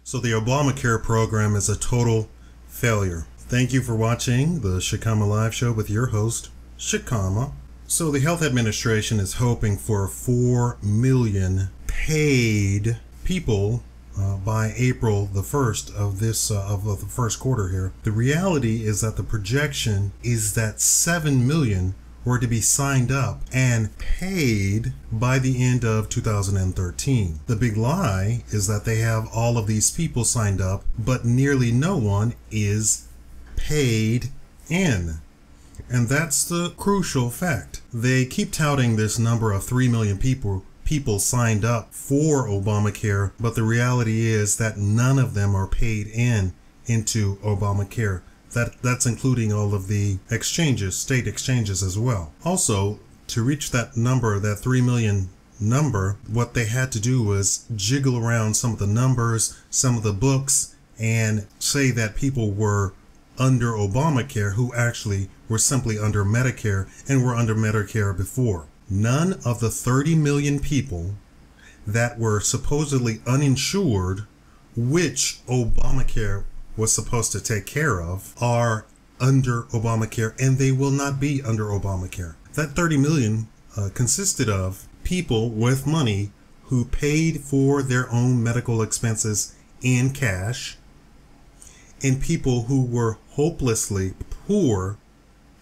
So the Obamacare program is a total failure. Thank you for watching the Shikama Live Show with your host, Shikama. So the Health Administration is hoping for 4 million paid people by April the 1st of the first quarter here. The reality is that the projection is that 7 million were to be signed up and paid by the end of 2013. The big lie is that they have all of these people signed up, but nearly no one is paid in. And that's the crucial fact. They keep touting this number of 3 million people signed up for Obamacare, but the reality is that none of them are paid into Obamacare. That's including all of the exchanges, state exchanges as well. Also, to reach that number, that 3 million number, what they had to do was jiggle around some of the numbers, some of the books, and say that people were under Obamacare who actually were simply under Medicare and were under Medicare before. None of the 30 million people that were supposedly uninsured, which Obamacare was supposed to take care of, are under Obamacare, and they will not be under Obamacare. That 30 million consisted of people with money who paid for their own medical expenses in cash, and people who were hopelessly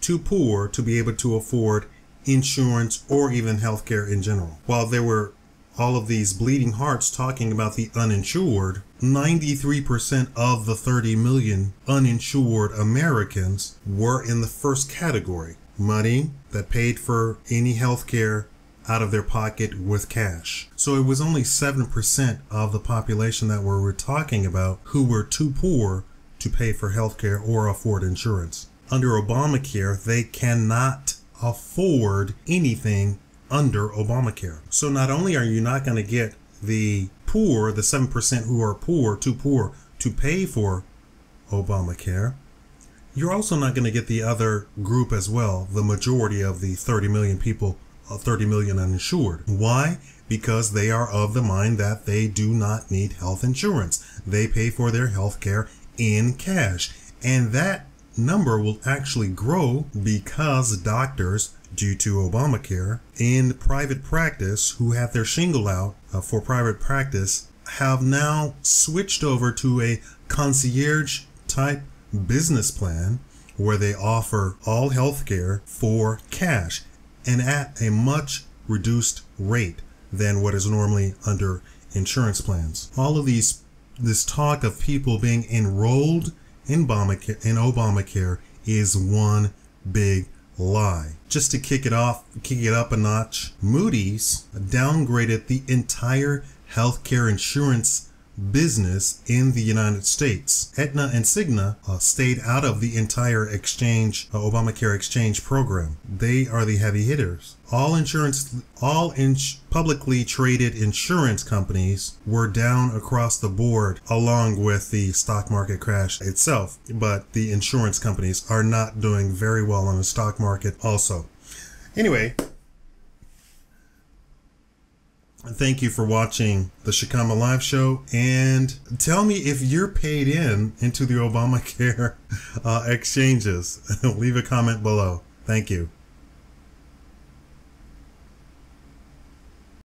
too poor to be able to afford insurance or even healthcare in general. While there were all of these bleeding hearts talking about the uninsured, 93% of the 30 million uninsured Americans were in the first category. Money that paid for any health care out of their pocket with cash. So it was only 7% of the population that we were talking about who were too poor to pay for health care or afford insurance. Under Obamacare, they cannot afford anything under Obamacare. So not only are you not going to get the poor, the 7% who are too poor to pay for Obamacare, you're also not going to get the other group as well, the majority of the 30 million people, 30 million uninsured. Why? Because they are of the mind that they do not need health insurance. They pay for their health care in cash. And that number will actually grow because doctors, due to Obamacare, in private practice who have their shingle out for private practice have now switched over to a concierge type business plan where they offer all healthcare for cash and at a much reduced rate than what is normally under insurance plans. All of this talk of people being enrolled in Obamacare is one big lie. Just to kick it up a notch, Moody's downgraded the entire healthcare insurance business in the United States. Aetna and Cigna stayed out of the entire Obamacare exchange program. They are the heavy hitters. All publicly traded insurance companies were down across the board, along with the stock market crash itself. But the insurance companies are not doing very well on the stock market also. Anyway, thank you for watching the Shikama Live Show, and tell me if you're paid into the Obamacare exchanges. Leave a comment below. Thank you.